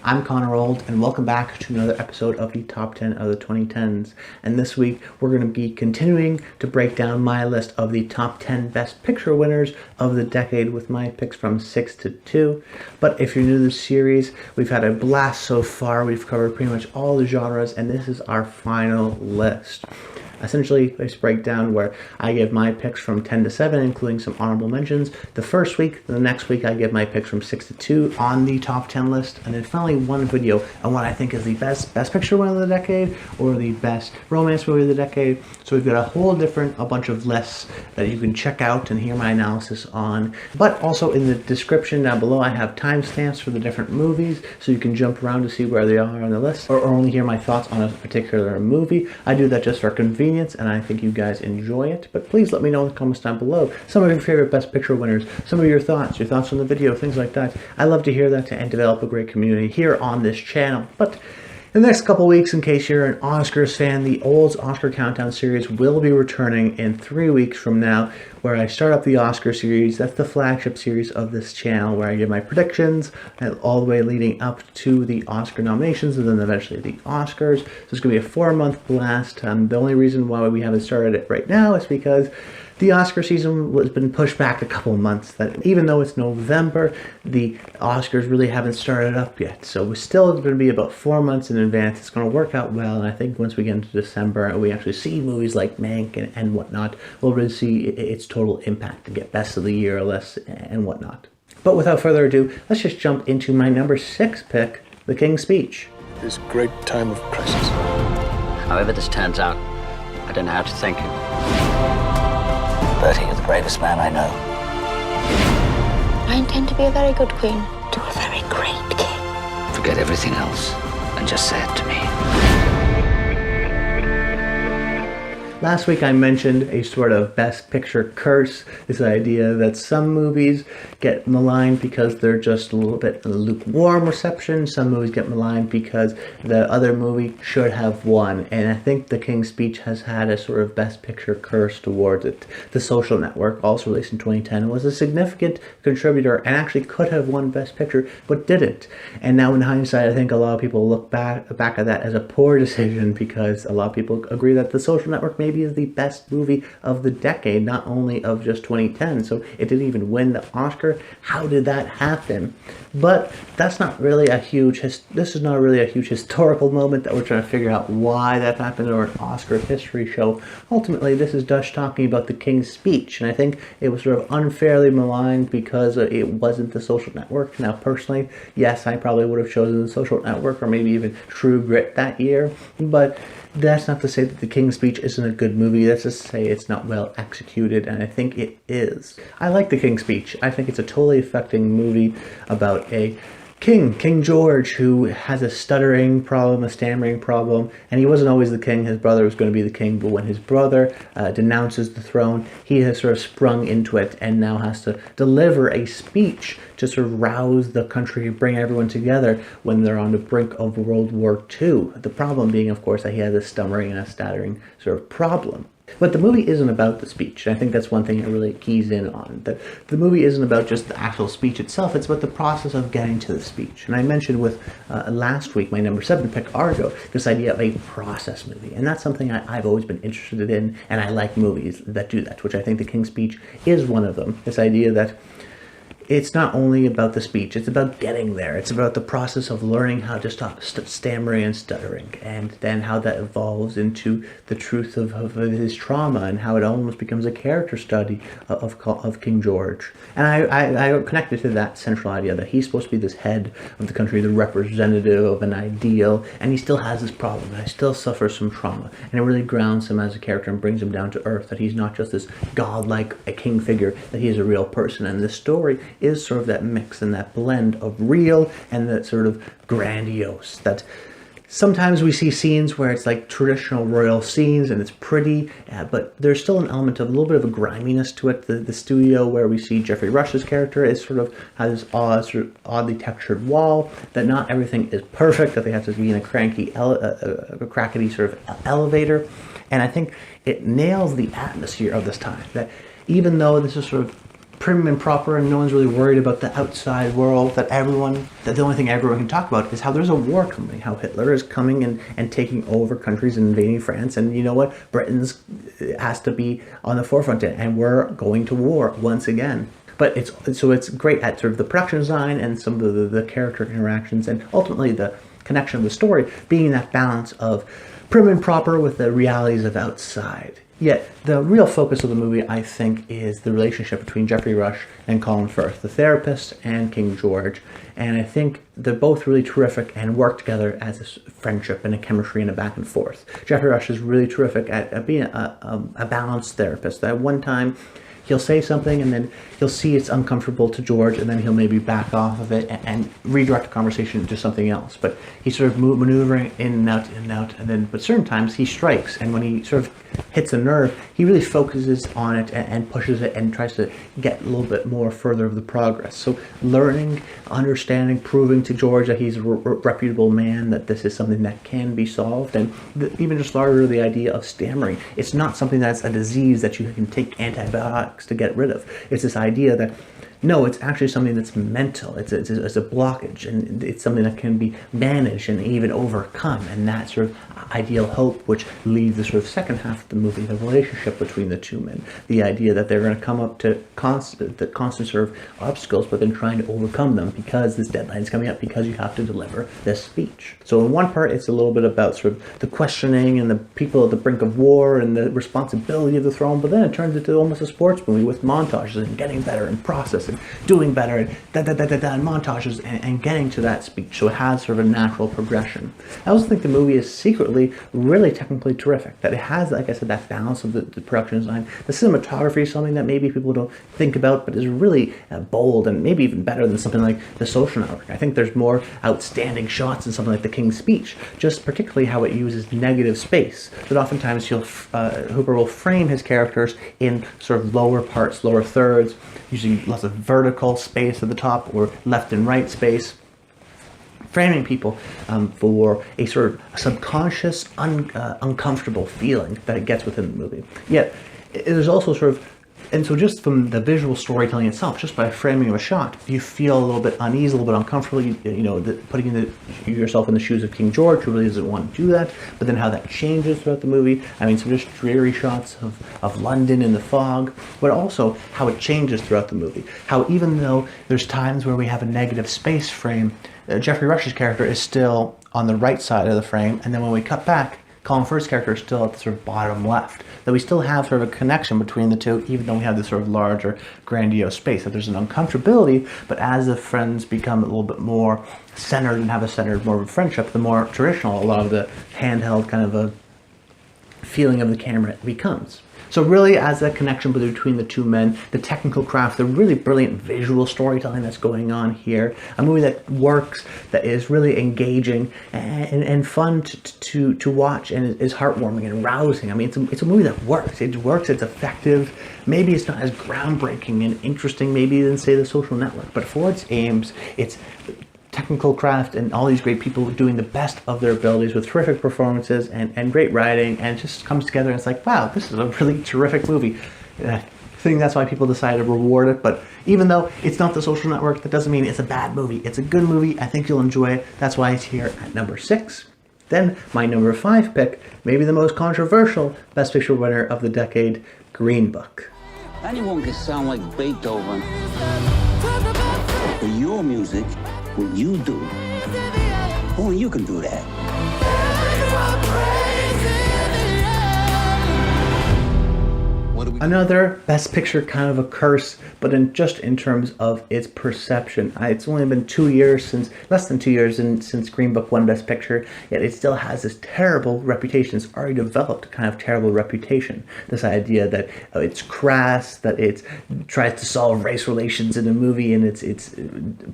I'm Connor Old, and welcome back to another episode of the Top 10 of the 2010s. And this week, we're going to be continuing to break down my list of the top 10 Best Picture winners of the decade with my picks from 6 to 2. But if you're new to this series, we've had a blast so far. We've covered pretty much all the genres, and this is our final list. Essentially, this breakdown where I give my picks from 10 to 7, including some honorable mentions. The first week, the next week, I give my picks from 6 to 2 on the top 10 list. And then finally, one video on what I think is the best picture win of the decade or the best romance movie of the decade. So we've got a bunch of lists that you can check out and hear my analysis on. But also in the description down below, I have timestamps for the different movies, so you can jump around to see where they are on the list or only hear my thoughts on a particular movie. I do that just for convenience, and I think you guys enjoy it. But please let me know in the comments down below some of your favorite Best Picture winners, some of your thoughts on the video, things like that. I love to hear that and develop a great community here on this channel. But in the next couple weeks, in case you're an Oscars fan, the old Oscar Countdown series will be returning in 3 weeks from now, where I start up the Oscar series. That's the flagship series of this channel, where I give my predictions all the way leading up to the Oscar nominations and then eventually the Oscars. So it's going to be a 4-month blast. The only reason why we haven't started it right now is because the Oscar season has been pushed back a couple months. That even though it's November, the Oscars really haven't started up yet. So we're still going to be about 4 months in advance. It's going to work out well, and I think once we get into December and we actually see movies like Mank and whatnot, we'll really see its total impact to get best of the year or less and whatnot. But without further ado, let's just jump into my number 6 pick, The King's Speech. This great time of crisis. However this turns out, I don't know how to thank you. Bertie, you're the bravest man I know. I intend to be a very good queen, to a very great king. Forget everything else and just say it to me. Last week I mentioned a sort of Best Picture curse, this idea that some movies get maligned because they're just a little bit lukewarm reception. Some movies get maligned because the other movie should have won. And I think The King's Speech has had a sort of Best Picture curse towards it. The Social Network, also released in 2010, was a significant contributor and actually could have won Best Picture, but didn't. And now in hindsight, I think a lot of people look back at that as a poor decision, because a lot of people agree that The Social Network maybe is the best movie of the decade, not only of just 2010. So it didn't even win the Oscar. How did that happen? But that's not really this is not really a huge historical moment that we're trying to figure out why that happened, or an Oscar history show. Ultimately, this is Dutch talking about The King's Speech, and I think it was sort of unfairly maligned because it wasn't The Social Network. Now, personally, yes, I probably would have chosen The Social Network or maybe even True Grit that year, but that's not to say that The King's Speech isn't a good movie. That's just to say it's not well executed, and I think it is. I like The King's Speech. I think it's a totally affecting movie about a King George, who has a stuttering problem, a stammering problem, and he wasn't always the king. His brother was going to be the king, but when his brother denounces the throne, he has sort of sprung into it and now has to deliver a speech to sort of rouse the country, bring everyone together when they're on the brink of World War II. The problem being, of course, that he has a stammering and a stuttering sort of problem. But the movie isn't about the speech, and I think that's one thing it really keys in on. That the movie isn't about just the actual speech itself, it's about the process of getting to the speech. And I mentioned with last week, my number 7 pick, Argo, this idea of a process movie. And that's something I've always been interested in, and I like movies that do that, which I think The King's Speech is one of them. This idea that it's not only about the speech, it's about getting there. It's about the process of learning how to stop stammering and stuttering, and then how that evolves into the truth of his trauma, and how it almost becomes a character study of King George. And I connected to that central idea that he's supposed to be this head of the country, the representative of an ideal, and he still has this problem, and he still suffers some trauma. And it really grounds him as a character and brings him down to earth, that he's not just this godlike a king figure, that he is a real person. And this story is sort of that mix and that blend of real and that sort of grandiose. That sometimes we see scenes where it's like traditional royal scenes and it's pretty, but there's still an element of a little bit of a griminess to it. The studio where we see Jeffrey Rush's character is sort of has this sort of oddly textured wall, that not everything is perfect, that they have to be in a crackety sort of elevator. And I think it nails the atmosphere of this time, that even though this is sort of prim and proper, and no one's really worried about the outside world, that the only thing everyone can talk about is how there's a war coming, how Hitler is coming and taking over countries and invading France, and you know what, Britain's has to be on the forefront, and we're going to war once again. But it's great at sort of the production design and some of the character interactions, and ultimately the connection of the story being that balance of prim and proper with the realities of outside. Yet the real focus of the movie, I think, is the relationship between Geoffrey Rush and Colin Firth, the therapist and King George. And I think they're both really terrific and work together as a friendship and a chemistry and a back and forth. Geoffrey Rush is really terrific at being a balanced therapist. At one time, he'll say something and then he'll see it's uncomfortable to George, and then he'll maybe back off of it and redirect the conversation to something else. But he's sort of maneuvering in and out, and then but certain times he strikes, and when he sort of hits a nerve, he really focuses on it and pushes it and tries to get a little bit more further of the progress. So learning, understanding, proving to George that he's a reputable man, that this is something that can be solved, and even just larger the idea of stammering. It's not something that's a disease that you can take antibiotics to get rid of. It's this idea that no, it's actually something that's mental. It's a blockage, and it's something that can be managed and even overcome. And that sort of ideal hope, which leads the sort of second half of the movie, the relationship between the two men. The idea that they're going to come up to constant sort of obstacles, but then trying to overcome them because this deadline is coming up, because you have to deliver this speech. So in one part, it's a little bit about sort of the questioning and the people at the brink of war and the responsibility of the throne, but then it turns into almost a sports movie with montages and getting better and processing, doing better, and and montages and getting to that speech. So it has sort of a natural progression. I also think the movie is secretly really technically terrific, that it has, like I said, that balance of the production design. The cinematography is something that maybe people don't think about, but is really bold and maybe even better than something like The Social Network. I think there's more outstanding shots in something like The King's Speech, just particularly how it uses negative space, that oftentimes Hooper will frame his characters in sort of lower parts, lower thirds, using lots of vertical space at the top or left and right space, framing people for a sort of subconscious, uncomfortable feeling that it gets within the movie. Yet, there's also sort of, and so just from the visual storytelling itself, just by framing of a shot, you feel a little bit uneasy, a little bit uncomfortable, putting yourself in the shoes of King George, who really doesn't want to do that, but then how that changes throughout the movie. I mean, some just dreary shots of London in the fog, but also how it changes throughout the movie. How even though there's times where we have a negative space frame, Geoffrey Rush's character is still on the right side of the frame, and then when we cut back, Colin Firth's character is still at the sort of bottom left. That we still have sort of a connection between the two, even though we have this sort of larger, grandiose space. That there's an uncomfortability, but as the friends become a little bit more centered and have a centered, more of a friendship, the more traditional a lot of the handheld kind of a feeling of the camera becomes. So really, as a connection between the two men, the technical craft, the really brilliant visual storytelling that's going on here, a movie that works, that is really engaging and fun to watch, and is heartwarming and rousing. I mean, it's a movie that works. It works. It's effective. Maybe it's not as groundbreaking and interesting, maybe than say The Social Network, but for its aims, it's technical craft and all these great people doing the best of their abilities with terrific performances and great writing, and it just comes together and it's like, wow, this is a really terrific movie. I think that's why people decided to reward it, but even though it's not The Social Network, that doesn't mean it's a bad movie. It's a good movie. I think you'll enjoy it. That's why it's here at number 6. Then my number 5 pick, maybe the most controversial Best Picture winner of the decade, Green Book. Anyone can sound like Beethoven, but your music, what you do, only you can do that. Another Best Picture kind of a curse, but just in terms of its perception. It's only been less than 2 years since Green Book won Best Picture, yet it still has this terrible reputation. It's already developed a kind of terrible reputation. This idea that it's crass, that it tries to solve race relations in a movie, and it's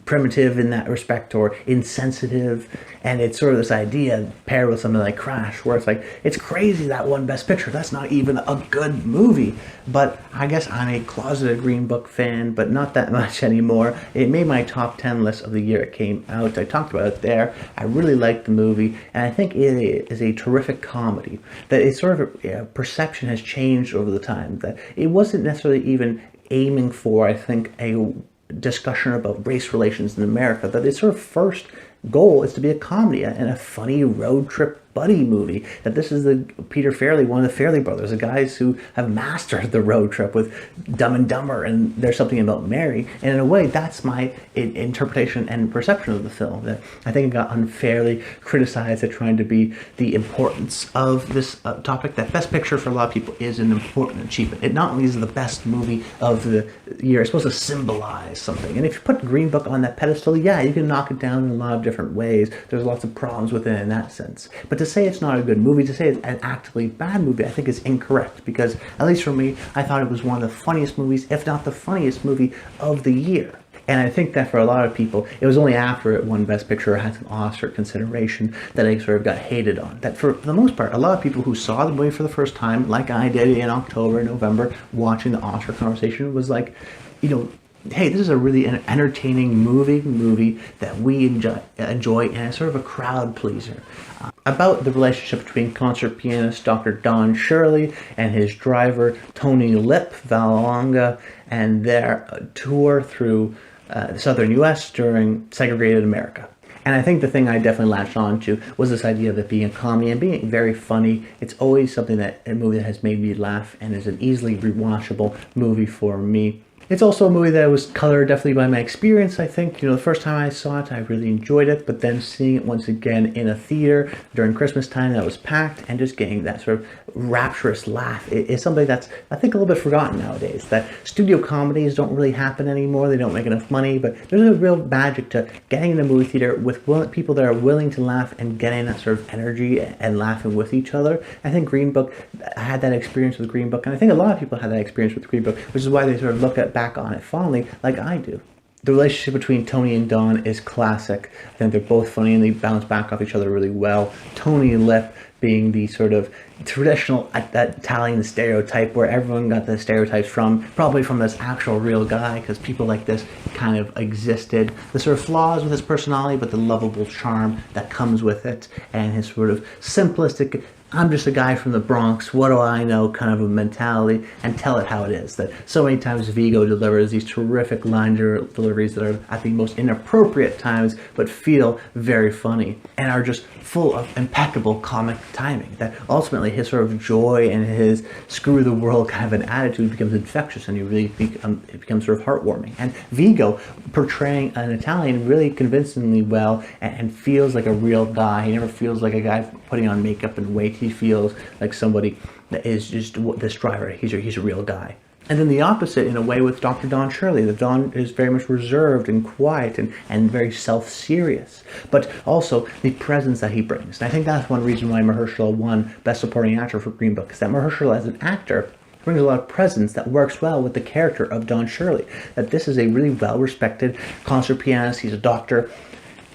primitive in that respect, or insensitive, and it's sort of this idea paired with something like Crash, where it's like, it's crazy that won Best Picture. That's not even a good movie. But I guess I'm a closeted Green Book fan, but not that much anymore. It made my top 10 list of the year it came out. I talked about it there. I really liked the movie, and I think it is a terrific comedy. That it's sort of perception has changed over the time. That it wasn't necessarily even aiming for, I think, a discussion about race relations in America, that its sort of first goal is to be a comedy and a funny road trip buddy movie. That this is the Peter Farrelly, one of the Farrelly brothers, the guys who have mastered the road trip with Dumb and Dumber and There's Something About Mary. And in a way, that's my interpretation and perception of the film. That I think it got unfairly criticized at trying to be the importance of this topic. That Best Picture for a lot of people is an important achievement. It not only is the best movie of the year, it's supposed to symbolize something. And if you put Green Book on that pedestal, yeah, you can knock it down in a lot of different ways. There's lots of problems with it in that sense. But to say it's not a good movie, to say it's an actively bad movie, I think is incorrect, because at least for me, I thought it was one of the funniest movies, if not the funniest movie of the year. And I think that for a lot of people, it was only after it won Best Picture or had some Oscar consideration that it sort of got hated on. That for the most part, a lot of people who saw the movie for the first time, like I did in October, November, watching the Oscar conversation, was like, hey, this is a really entertaining movie that we enjoy, and it's sort of a crowd pleaser. About the relationship between concert pianist Dr. Don Shirley and his driver Tony Lip Vallelonga, and their tour through the southern U.S. during segregated America. And I think the thing I definitely latched on to was this idea of it being a comedy and being very funny. It's always something that a movie that has made me laugh and is an easily rewatchable movie for me. It's also a movie that was colored definitely by my experience. I think, the first time I saw it, I really enjoyed it, but then seeing it once again in a theater during Christmas time that was packed and just getting that sort of rapturous laugh is something that's, I think, a little bit forgotten nowadays. That studio comedies don't really happen anymore. They don't make enough money, but there's a real magic to getting in a movie theater with people that are willing to laugh and getting that sort of energy and laughing with each other. I think Green Book, I had that experience with Green Book, and I think a lot of people had that experience with Green Book, which is why they sort of look back on it fondly, like I do. The relationship between Tony and Don is classic. I think they're both funny and they bounce back off each other really well. Tony Lip being the sort of traditional Italian stereotype where everyone got the stereotypes from, probably from this actual real guy, because people like this kind of existed. The sort of flaws with his personality, but the lovable charm that comes with it, and his sort of simplistic, I'm just a guy from the Bronx, what do I know kind of a mentality, and tell it how it is. That so many times Viggo delivers these terrific line deliveries that are at the most inappropriate times, but feel very funny, and are just full of impeccable comic timing. That ultimately his sort of joy and his screw the world kind of an attitude becomes infectious, and you really it becomes sort of heartwarming. And Viggo portraying an Italian really convincingly well, and feels like a real guy. He never feels like a guy putting on makeup and weight. He feels like somebody that is just this driver. He's a real guy. And then the opposite, in a way, with Dr. Don Shirley. The Don is very much reserved and quiet and very self-serious, but also the presence that he brings. And I think that's one reason why Mahershala won Best Supporting Actor for Green Book, is that Mahershala as an actor brings a lot of presence that works well with the character of Don Shirley. That this is a really well-respected concert pianist. He's a doctor,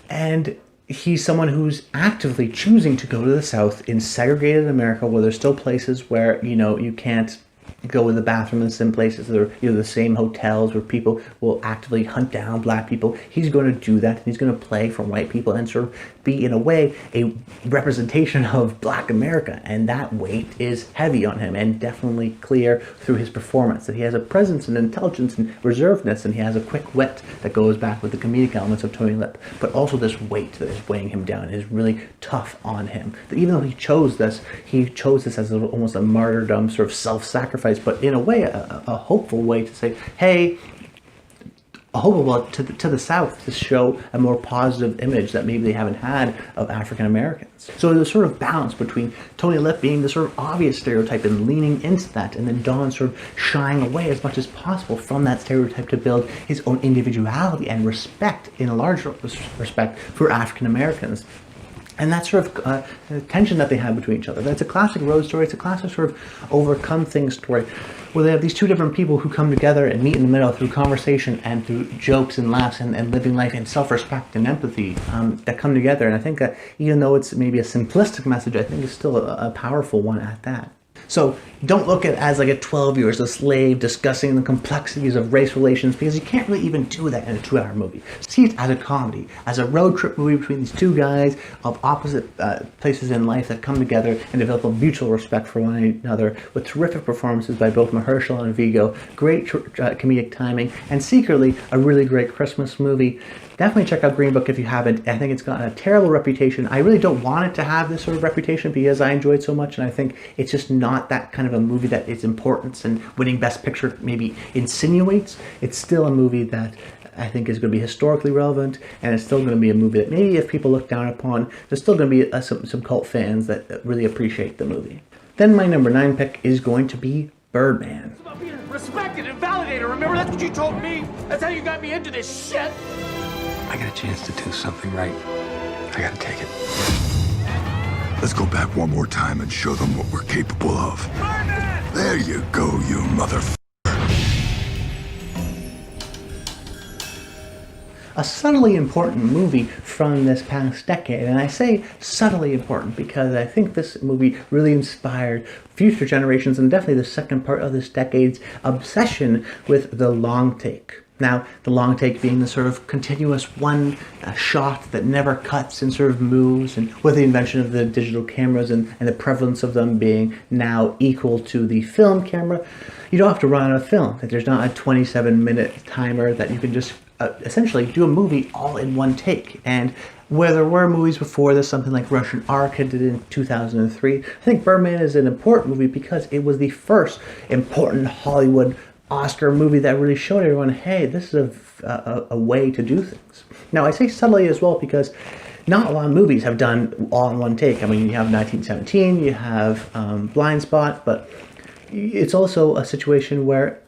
and he's someone who's actively choosing to go to the South in segregated America, where there's still places where, you can't go to the bathroom in some places. There are the same hotels where people will actively hunt down black people. He's going to do that. He's going to play for white people and sort of be, in a way, a representation of black America. And that weight is heavy on him, and definitely clear through his performance. That he has a presence and intelligence and reservedness, and he has a quick wit that goes back with the comedic elements of Tony Lip. But also this weight that is weighing him down is really tough on him. That even though he chose this as almost a martyrdom, sort of self-sacrifice, but in a way, a hopeful way to say, hey, a hopeful to the South, to show a more positive image that maybe they haven't had of African Americans. So there's a sort of balance between Tony Lip being the sort of obvious stereotype and leaning into that, and then Don sort of shying away as much as possible from that stereotype to build his own individuality and respect, in a larger respect, for African Americans. And that sort of tension that they have between each other. That's a classic road story. It's a classic sort of overcome things story, where they have these two different people who come together and meet in the middle through conversation and through jokes and laughs and living life and self-respect and empathy that come together. And I think that even though it's maybe a simplistic message, I think it's still a powerful one at that. So don't look at it as like a 12 years a slave discussing the complexities of race relations, because you can't really even do that in a 2-hour movie. See it as a comedy, as a road trip movie between these two guys of opposite places in life that come together and develop a mutual respect for one another, with terrific performances by both Mahershala and Viggo, great comedic timing, and secretly a really great Christmas movie. Definitely check out Green Book if you haven't. I think it's gotten a terrible reputation. I really don't want it to have this sort of reputation because I enjoy it so much, and I think it's just not that kind of a movie that its importance and winning Best Picture maybe insinuates. It's still a movie that I think is going to be historically relevant, and it's still going to be a movie that maybe if people look down upon, there's still going to be some cult fans that really appreciate the movie. Then my number 9 pick is going to be Birdman. It's about being respected and validated. Remember, that's what you told me. That's how you got me into this shit. I get a chance to do something right. I gotta take it. Let's go back one more time and show them what we're capable of. Birdman! There you go, you motherfucker. A subtly important movie from this past decade, and I say subtly important because I think this movie really inspired future generations and definitely the second part of this decade's obsession with the long take. Now, the long take being the sort of continuous one shot that never cuts and sort of moves, and with the invention of the digital cameras and the prevalence of them being now equal to the film camera, you don't have to run out of film. There's not a 27-minute timer that you can just essentially do a movie all in one take. And where there were movies before this, something like Russian Ark did in 2003, I think Birdman is an important movie because it was the first important Hollywood Oscar movie that really showed everyone, hey, this is a way to do things. Now, I say subtly as well because not a lot of movies have done all in one take. I mean, you have 1917, you have Blind Spot, but it's also a situation where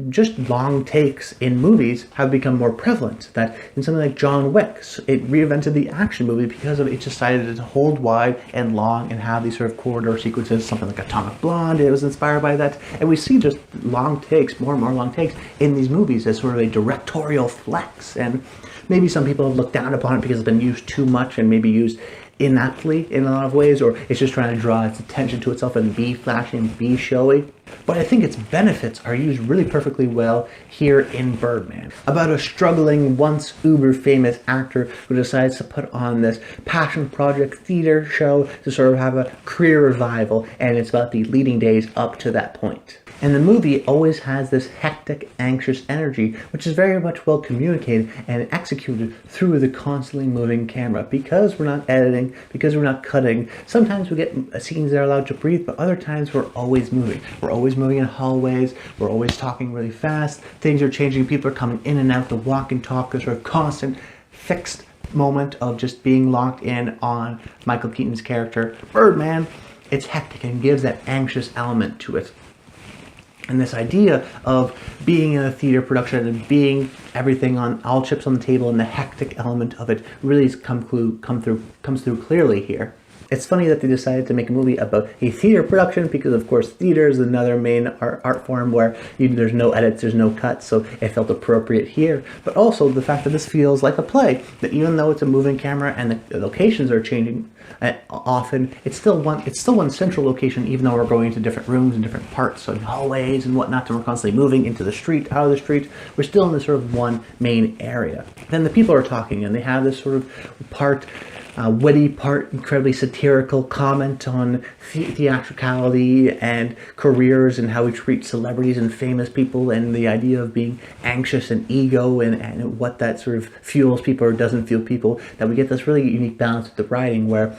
just long takes in movies have become more prevalent. That in something like John Wick, it reinvented the action movie because of it decided to hold wide and long and have these sort of corridor sequences. Something like Atomic Blonde, it was inspired by that. And we see just long takes, more and more long takes in these movies as sort of a directorial flex. And maybe some people have looked down upon it because it's been used too much and maybe used inaptly in a lot of ways, or it's just trying to draw its attention to itself and be flashy and be showy. But I think its benefits are used really perfectly well here in Birdman. About a struggling, once uber-famous actor who decides to put on this passion project theater show to sort of have a career revival, and it's about the leading days up to that point. And the movie always has this hectic, anxious energy, which is very much well communicated and executed through the constantly moving camera. Because we're not editing, because we're not cutting, sometimes we get scenes that are allowed to breathe, but other times we're always moving. We're always moving in hallways, we're always talking really fast, things are changing, people are coming in and out, the walk and talk, this sort of constant, fixed moment of just being locked in on Michael Keaton's character, Birdman. It's hectic and gives that anxious element to it. And this idea of being in a theater production and being everything on all chips on the table and the hectic element of it really comes through clearly here. It's funny that they decided to make a movie about a theater production because, of course, theater is another main art form where there's no edits, there's no cuts, so it felt appropriate here. But also the fact that this feels like a play, that even though it's a moving camera and the locations are changing often, it's still one central location, even though we're going into different rooms and different parts, so hallways and whatnot, and we're constantly moving into the street, out of the street. We're still in this sort of one main area. Then the people are talking, and they have this sort of part witty, part incredibly satirical comment on theatricality and careers and how we treat celebrities and famous people, and the idea of being anxious and ego and what that sort of fuels people or doesn't fuel people. That we get this really unique balance with the writing where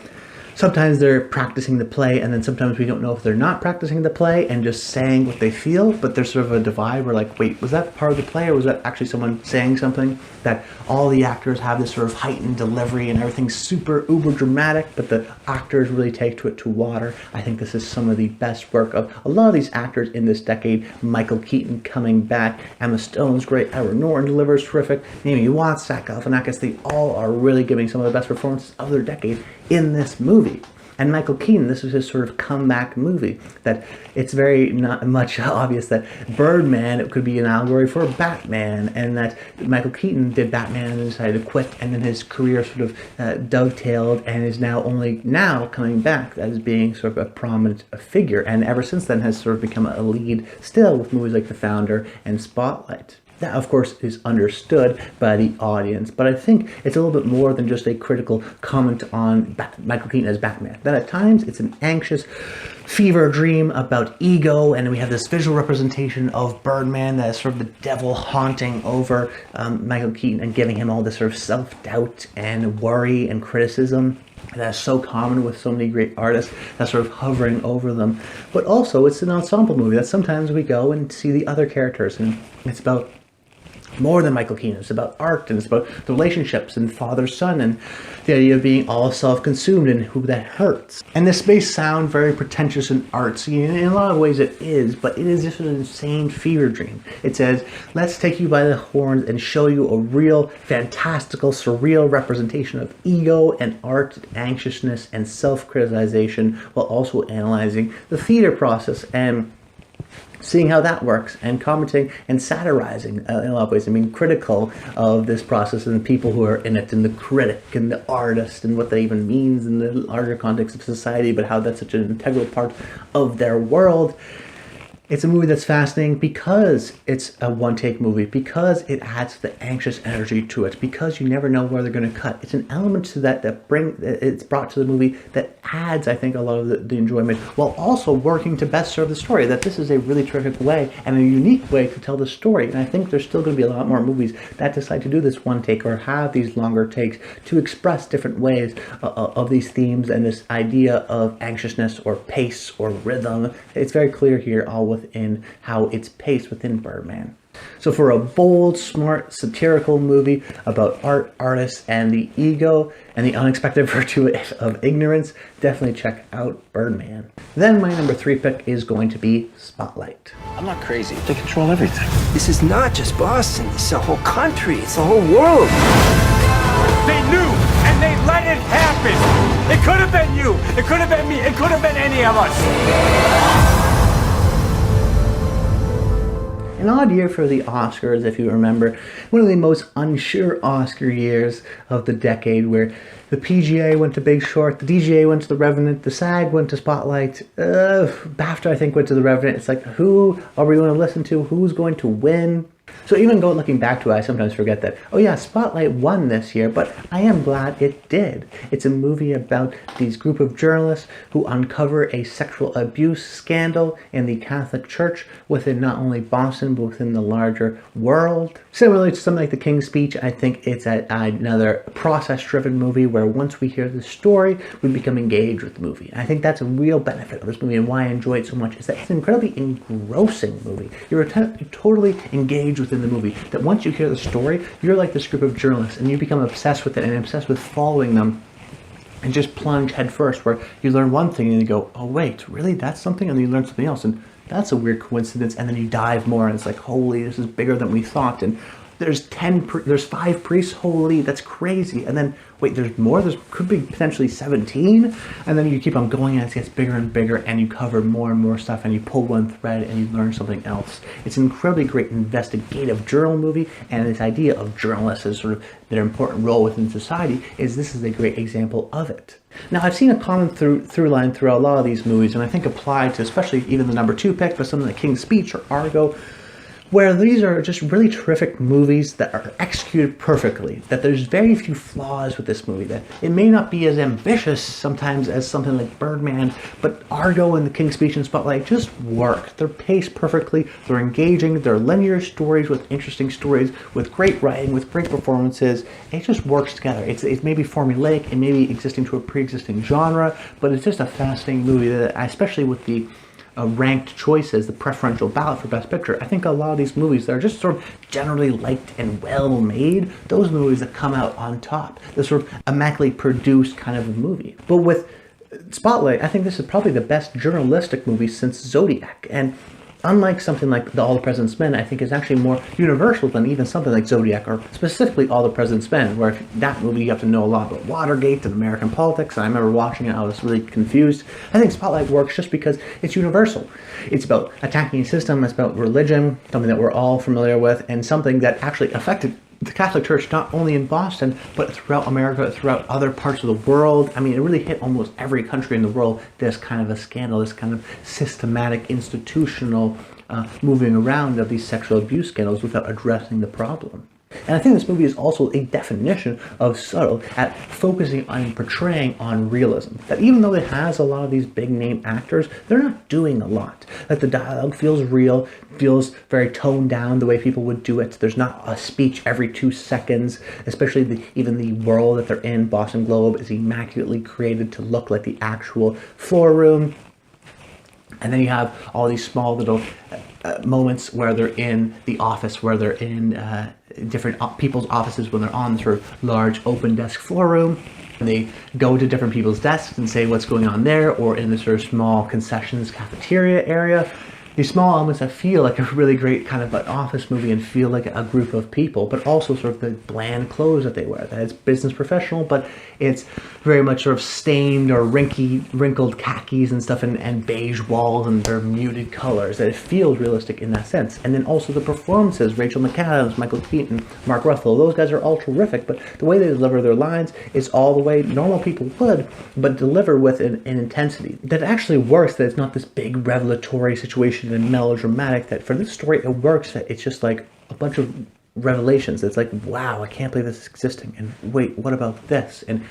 sometimes they're practicing the play, and then sometimes we don't know if they're not practicing the play and just saying what they feel, but there's sort of a divide where, like, wait, was that part of the play or was that actually someone saying something? That all the actors have this sort of heightened delivery and everything's super uber dramatic, but the actors really take to it to water. I think this is some of the best work of a lot of these actors in this decade. Michael Keaton coming back, Emma Stone's great, Edward Norton delivers terrific, Naomi Watts, Zach Galifianakis, they all are really giving some of the best performances of their decade in this movie. And Michael Keaton, this was his sort of comeback movie. That it's very not much obvious that Birdman, it could be an allegory for Batman, and that Michael Keaton did Batman and then decided to quit, and then his career sort of dovetailed and is now only now coming back as being sort of a prominent figure, and ever since then has sort of become a lead still with movies like The Founder and Spotlight. That, of course, is understood by the audience, but I think it's a little bit more than just a critical comment on Michael Keaton as Batman. That at times it's an anxious fever dream about ego, and we have this visual representation of Birdman that is sort of the devil haunting over Michael Keaton and giving him all this sort of self-doubt and worry and criticism that's so common with so many great artists, that's sort of hovering over them. But also it's an ensemble movie that sometimes we go and see the other characters, and it's about more than Michael Keaton. It's about art, and it's about the relationships and father-son, and the idea of being all self-consumed and who that hurts. And this may sound very pretentious and artsy, and in a lot of ways it is, but it is just an insane fever dream. It says, let's take you by the horns and show you a real, fantastical, surreal representation of ego and art, anxiousness and self-criticization, while also analyzing the theater process and seeing how that works, and commenting and satirizing in a lot of ways. I mean, critical of this process and the people who are in it, and the critic and the artist, and what that even means in the larger context of society, but how that's such an integral part of their world. It's a movie that's fascinating because it's a one-take movie, because it adds the anxious energy to it, because you never know where they're going to cut. It's an element to that it's brought to the movie that adds, I think, a lot of the enjoyment, while also working to best serve the story. That this is a really terrific way and a unique way to tell the story. And I think there's still going to be a lot more movies that decide to do this one take or have these longer takes to express different ways of these themes and this idea of anxiousness or pace or rhythm. It's very clear here, all within how it's paced within Birdman. So for a bold, smart, satirical movie about art, artists, and the ego, and the unexpected virtue of ignorance, definitely check out Birdman. Then my number 3 pick is going to be Spotlight. I'm not crazy. They control everything. This is not just Boston. It's the whole country. It's the whole world. They knew, and they let it happen. It could have been you. It could have been me. It could have been any of us. An odd year for the Oscars, if you remember. One of the most unsure Oscar years of the decade, where the PGA went to Big Short, the DGA went to The Revenant, the SAG went to Spotlight, BAFTA I think went to The Revenant. It's like, who are we going to listen to? Who's going to win? So even looking back to it, I sometimes forget that, oh yeah, Spotlight won this year, but I am glad it did. It's a movie about these group of journalists who uncover a sexual abuse scandal in the Catholic Church within not only Boston, but within the larger world. Similarly to something like The King's Speech, I think it's another process-driven movie where once we hear the story, we become engaged with the movie. And I think that's a real benefit of this movie, and why I enjoy it so much is that it's an incredibly engrossing movie. You're totally engaged within the movie, that once you hear the story, you're like this group of journalists and you become obsessed with it and obsessed with following them and just plunge head first, where you learn one thing and you go, oh wait, really, that's something? And then you learn something else, and that's a weird coincidence, and then you dive more and it's like, holy, this is bigger than we thought, and there's 5 priests, holy, that's crazy. And then, wait, there's more? There could be potentially 17? And then you keep on going and it gets bigger and bigger, and you cover more and more stuff, and you pull one thread and you learn something else. It's an incredibly great investigative journal movie, and this idea of journalists as sort of their important role within society this is a great example of it. Now, I've seen a common through line throughout a lot of these movies, and I think applied to especially even the number 2 pick, but something like King's Speech or Argo, where these are just really terrific movies that are executed perfectly, that there's very few flaws with this movie, that it may not be as ambitious sometimes as something like Birdman, but Argo and The King's Speech and Spotlight just work. They're paced perfectly, they're engaging, they're linear stories with interesting stories, with great writing, with great performances. It just works together. It's maybe formulaic, it may be existing to a pre-existing genre, but it's just a fascinating movie that, especially with the ranked choices, the preferential ballot for Best Picture, I think a lot of these movies that are just sort of generally liked and well made, those movies that come out on top, the sort of immaculately produced kind of a movie. But with Spotlight, I think this is probably the best journalistic movie since Zodiac, and unlike something like All the President's Men, I think is actually more universal than even something like Zodiac, or specifically All the President's Men, where that movie you have to know a lot about Watergate and American politics, and I remember watching it, I was really confused. I think Spotlight works just because it's universal. It's about attacking a system, it's about religion, something that we're all familiar with, and something that actually affected the Catholic Church not only in Boston, but throughout America, throughout other parts of the world. I mean, it really hit almost every country in the world, this kind of a scandal, this kind of systematic, institutional moving around of these sexual abuse scandals without addressing the problem. And I think this movie is also a definition of subtle at focusing on and portraying on realism. That even though it has a lot of these big name actors, they're not doing a lot. That the dialogue feels real, feels very toned down the way people would do it. There's not a speech every 2 seconds, especially even the world that they're in. Boston Globe is immaculately created to look like the actual floor room. And then you have all these small little moments where they're in the office, where they're in different people's offices when they're on the sort of large open desk floor room. And they go to different people's desks and say what's going on there, or in the sort of small concessions cafeteria area. These small elements that feel like a really great kind of an office movie and feel like a group of people, but also sort of the bland clothes that they wear. That it's business professional, but it's very much sort of stained or wrinkled khakis and stuff, and beige walls and their muted colors. That it feels realistic in that sense. And then also the performances, Rachel McAdams, Michael Keaton, Mark Ruffalo, those guys are all terrific, but the way they deliver their lines is all the way normal people would, but deliver with an intensity that actually works, that it's not this big revelatory situation and melodramatic. That for this story it works, that it's just like a bunch of revelations. It's like, wow, I can't believe this is existing, and wait, what about this? And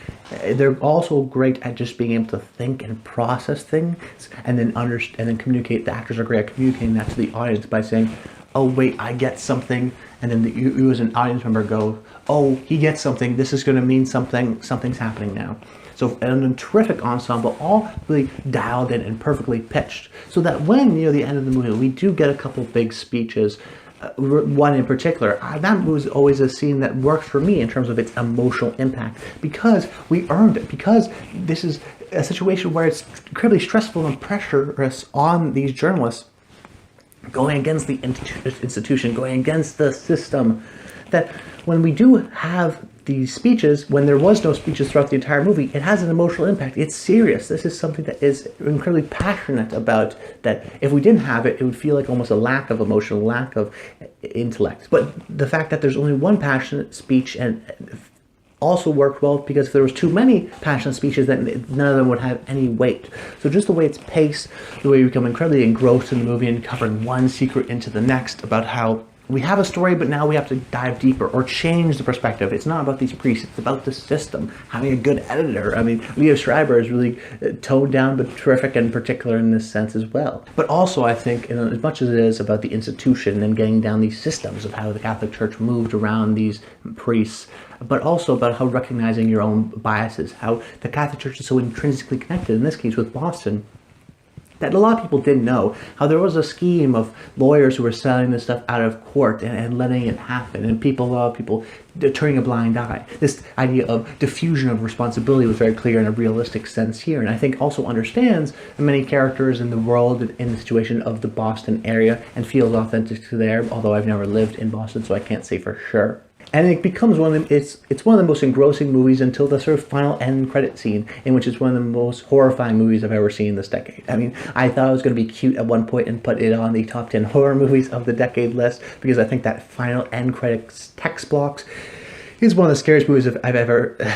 they're also great at just being able to think and process things, and then communicate. The actors are great at communicating that to the audience by saying, oh wait, I get something, and then you as an audience member go, oh, he gets something, this is going to mean something, something's happening now. So, and a terrific ensemble, all really dialed in and perfectly pitched, so that when near the end of the movie we do get a couple big speeches. One in particular, that was always a scene that worked for me in terms of its emotional impact, because we earned it, because this is a situation where it's incredibly stressful and pressurous on these journalists, going against the institution, going against the system. That when we do have these speeches, when there was no speeches throughout the entire movie, it has an emotional impact. It's serious. This is something that is incredibly passionate about, that if we didn't have it, it would feel like almost a lack of emotion, lack of intellect. But the fact that there's only one passionate speech and also worked well, because if there was too many passionate speeches, then none of them would have any weight. So just the way it's paced, the way you become incredibly engrossed in the movie and covering one secret into the next about how we have a story, but now we have to dive deeper or change the perspective. It's not about these priests, it's about the system. Having a good editor. I mean, Leo Schreiber is really toned down, but terrific and particular in this sense as well. But also, I think, as much as it is about the institution and getting down these systems of how the Catholic Church moved around these priests, but also about how recognizing your own biases, how the Catholic Church is so intrinsically connected, in this case with Boston, that a lot of people didn't know, how there was a scheme of lawyers who were selling this stuff out of court and letting it happen, and a lot of people turning a blind eye. This idea of diffusion of responsibility was very clear in a realistic sense here, and I think also understands many characters in the world, in the situation of the Boston area, and feels authentic to there, although I've never lived in Boston, so I can't say for sure. And it becomes one of the, it's one of the most engrossing movies until the sort of final end credit scene, in which it's one of the most horrifying movies I've ever seen this decade. I mean, I thought it was going to be cute at one point and put it on the top 10 horror movies of the decade list, because I think that final end credits text blocks is one of the scariest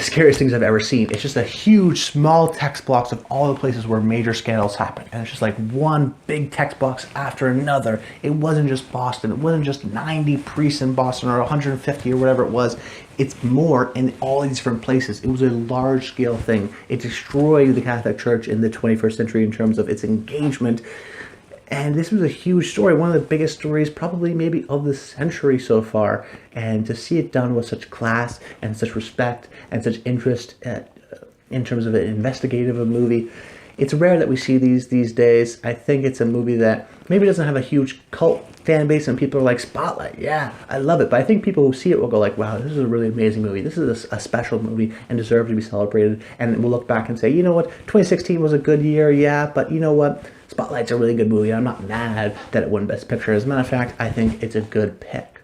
scariest things I've ever seen. It's just a huge, small text blocks of all the places where major scandals happen. And it's just like one big text box after another. It wasn't just Boston. It wasn't just 90 priests in Boston or 150 or whatever it was. It's more in all these different places. It was a large-scale thing. It destroyed the Catholic Church in the 21st century in terms of its engagement. And this was a huge story, one of the biggest stories probably maybe of the century so far. And to see it done with such class and such respect and such interest in terms of an investigative movie, it's rare that we see these days. I think it's a movie that maybe doesn't have a huge cult fan base and people are like, Spotlight, yeah, I love it. But I think people who see it will go like, wow, this is a really amazing movie. This is a special movie and deserves to be celebrated. And we'll look back and say, you know what, 2016 was a good year, yeah, but you know what, Spotlight's a really good movie. I'm not mad that it won Best Picture. As a matter of fact, I think it's a good pick.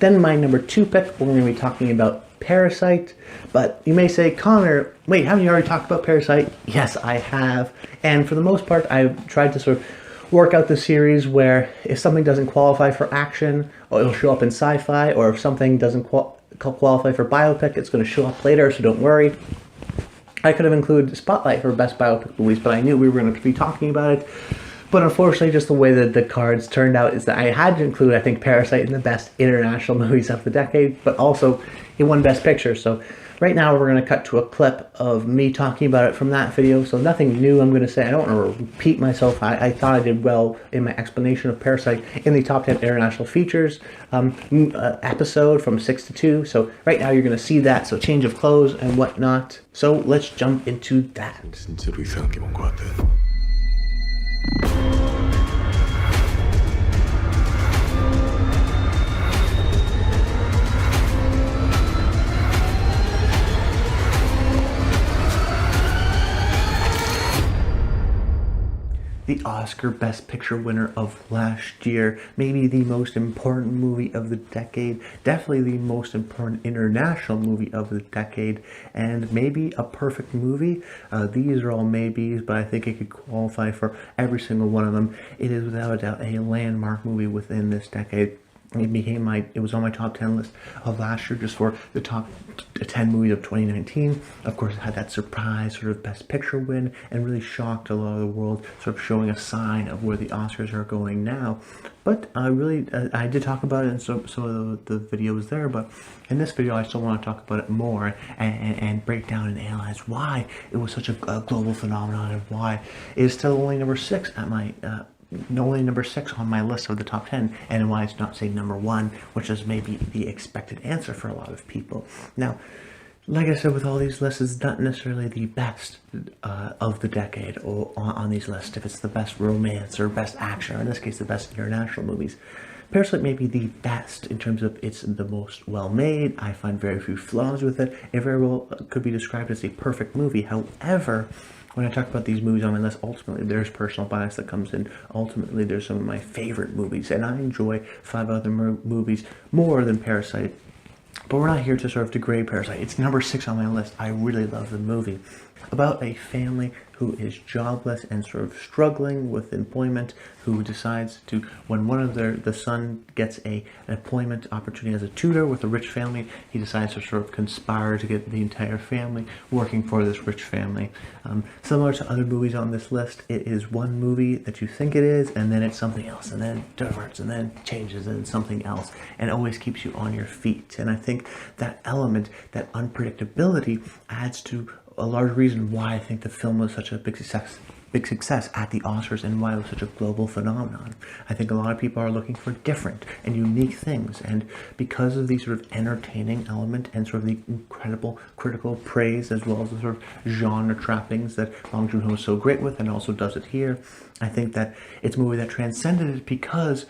Then my number 2 pick, we're going to be talking about Parasite. But you may say, Connor, wait, haven't you already talked about Parasite? Yes, I have. And for the most part, I've tried to sort of work out the series where if something doesn't qualify for action, or it'll show up in sci-fi, or if something doesn't qualify for biopic, it's going to show up later, so don't worry. I could have included Spotlight for Best Biopic Movies, but I knew we were going to be talking about it. But unfortunately, just the way that the cards turned out is that I had to include, I think, Parasite in the best international movies of the decade, but also it won Best Picture. So right now we're going to cut to a clip of me talking about it from that video. So nothing new I'm going to say. I don't want to repeat myself. I thought I did well in my explanation of Parasite in the top 10 international features episode from 6 to 2. So right now you're going to see that. So change of clothes and whatnot. So let's jump into that. 진짜로 이상하게 본 것 같아. The Oscar Best Picture winner of last year, maybe the most important movie of the decade, definitely the most important international movie of the decade, and maybe a perfect movie. These are all maybes, but I think it could qualify for every single one of them. It is without a doubt a landmark movie within this decade. It was on my top 10 list of last year just for the top 10 movies of 2019. Of course, it had that surprise sort of Best Picture win and really shocked a lot of the world, sort of showing a sign of where the Oscars are going now. But I did talk about it in some of the videos there, but in this video I still want to talk about it more and break down and analyze why it was such a global phenomenon and why it is still only number 6 at my only number 6 on my list of the top 10, and why it's not, say, number 1, which is maybe the expected answer for a lot of people. Now, like I said, with all these lists, it's not necessarily the best of the decade or on these lists. If it's the best romance or best action, or in this case, the best international movies. Parasite may be the best in terms of it's the most well-made. I find very few flaws with it. It very well could be described as a perfect movie. However, when I talk about these movies on my list, ultimately there's personal bias that comes in. Ultimately, there's some of my favorite movies, and I enjoy 5 other movies more than Parasite. But we're not here to sort of degrade Parasite. It's number 6 on my list. I really love the movie. About a family who is jobless and sort of struggling with employment, who decides to, when one of the son gets an employment opportunity as a tutor with a rich family, he decides to sort of conspire to get the entire family working for this rich family. Similar to other movies on this list, it is one movie that you think it is, and then it's something else, and then it diverts, and then changes, and something else, and always keeps you on your feet. And I think that element, that unpredictability, adds to a large reason why I think the film was such a big success at the Oscars and why it was such a global phenomenon. I think a lot of people are looking for different and unique things, and because of the sort of entertaining element and sort of the incredible critical praise as well as the sort of genre trappings that Bong Joon-ho is so great with and also does it here, I think that it's a movie that transcended it because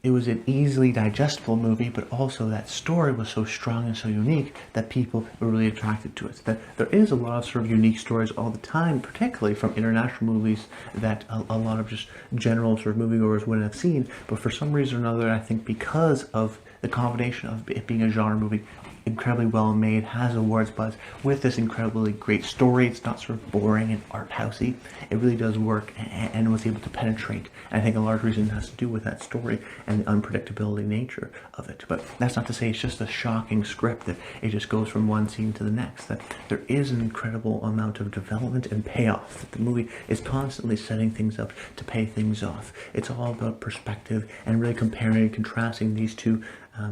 it was an easily digestible movie, but also that story was so strong and so unique that people were really attracted to it. That there is a lot of sort of unique stories all the time, particularly from international movies that a lot of just general sort of moviegoers wouldn't have seen. But for some reason or another, I think because of the combination of it being a genre movie, incredibly well made, has awards buzz, with this incredibly great story. It's not sort of boring and art housey. It really does work and was able to penetrate. And I think a large reason has to do with that story and the unpredictability nature of it. But that's not to say it's just a shocking script that it just goes from one scene to the next. That there is an incredible amount of development and payoff. That the movie is constantly setting things up to pay things off. It's all about perspective and really comparing and contrasting these two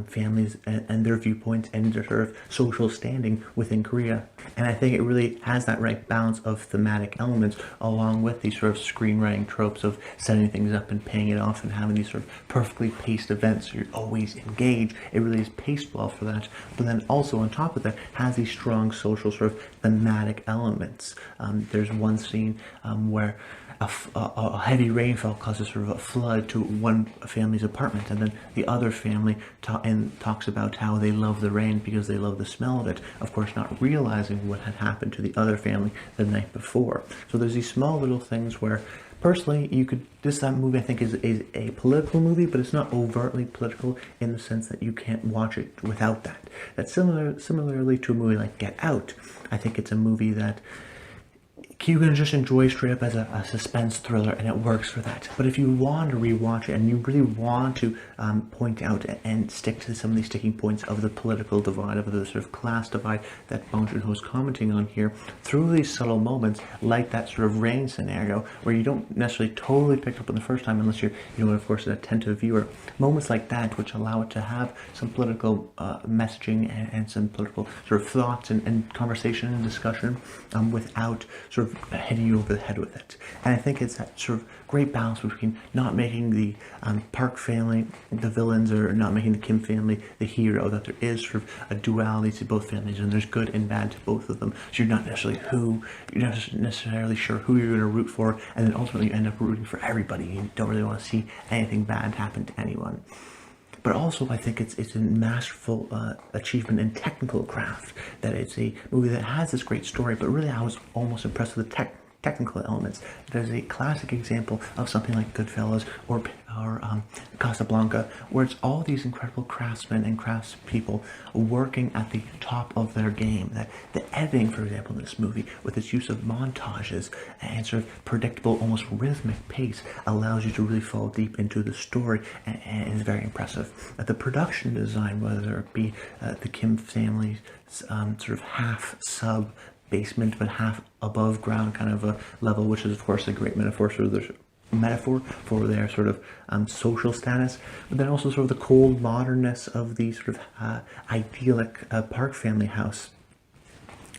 families and their viewpoints and their sort of social standing within Korea. And I think it really has that right balance of thematic elements along with these sort of screenwriting tropes of setting things up and paying it off and having these sort of perfectly paced events so you're always engaged. It really is paced well for that. But then also on top of that has these strong social sort of thematic elements. There's one scene where a heavy rainfall causes sort of a flood to one family's apartment, and then the other family talks about how they love the rain because they love the smell of it, of course not realizing what had happened to the other family the night before. So there's these small little things where personally, this movie I think is a political movie, but it's not overtly political in the sense that you can't watch it without that. That's similarly to a movie like Get Out. I think it's a movie that you can just enjoy straight up as a suspense thriller, and it works for that. But if you want to rewatch it and you really want to point out and stick to some of these sticking points of the political divide, of the sort of class divide that Bong Joon-ho is commenting on here, through these subtle moments like that sort of rain scenario where you don't necessarily totally pick up on the first time unless you're, of course, an attentive viewer. Moments like that which allow it to have some political messaging and some political sort of thoughts and conversation and discussion without sort of hitting you over the head with it. And I think it's that sort of great balance between not making the Park family the villains, or not making the Kim family the hero, that there is sort of a duality to both families and there's good and bad to both of them. So you're not necessarily sure who you're going to root for, and then ultimately you end up rooting for everybody. You don't really want to see anything bad happen to anyone. But also, I think it's a masterful achievement in technical craft, that it's a movie that has this great story, but really I was almost impressed with the technical elements. There's a classic example of something like Goodfellas or Casablanca, where it's all these incredible craftsmen and craftspeople working at the top of their game. That the editing, for example, in this movie, with its use of montages and sort of predictable, almost rhythmic pace, allows you to really fall deep into the story, and is very impressive. The production design, whether it be the Kim family's sort of half sub basement but half above ground kind of a level, which is of course a great metaphor for their sort of social status, but then also sort of the cold modernness of the sort of idyllic Park family house.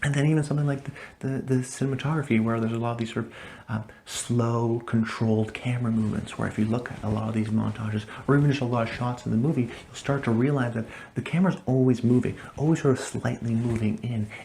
And then even something like the cinematography, where there's a lot of these sort of slow, controlled camera movements, where if you look at a lot of these montages, or even just a lot of shots in the movie, you'll start to realize that the camera's always moving, always sort of slightly moving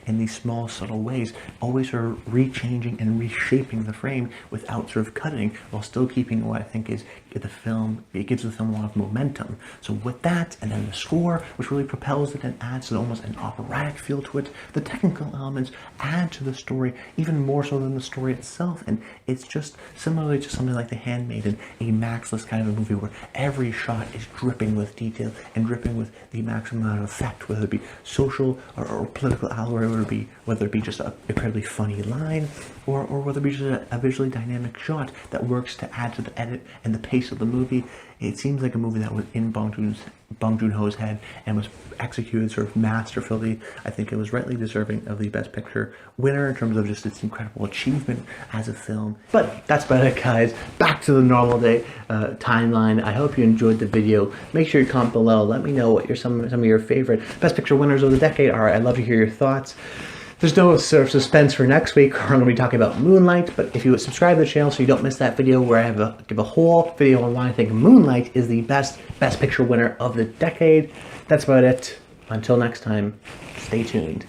in these small, subtle ways, always sort of rechanging and reshaping the frame without sort of cutting, while still keeping what I think is the film, it gives the film a lot of momentum. So with that, and then the score, which really propels it and adds to almost an operatic feel to it, the technical elements add to the story even more so than the story itself, and it's just similarly to something like The Handmaiden, a matchless kind of a movie where every shot is dripping with detail and dripping with the maximum amount of effect, whether it be social or political allure, whether it be just an incredibly funny line, or whether it be just a visually dynamic shot that works to add to the edit and the pace of the movie. It seems like a movie that was in Bong Joon-ho's head and was executed sort of masterfully. I think it was rightly deserving of the Best Picture winner in terms of just its incredible achievement as a film. But that's about it, guys. Back to the normal day timeline. I hope you enjoyed the video. Make sure you comment below. Let me know what some of your favorite Best Picture winners of the decade are. I'd love to hear your thoughts. There's no sort of suspense for next week. We're going to be talking about Moonlight, but if you would subscribe to the channel so you don't miss that video where I give a whole video on why I think Moonlight is the Best Picture winner of the decade. That's about it. Until next time, stay tuned.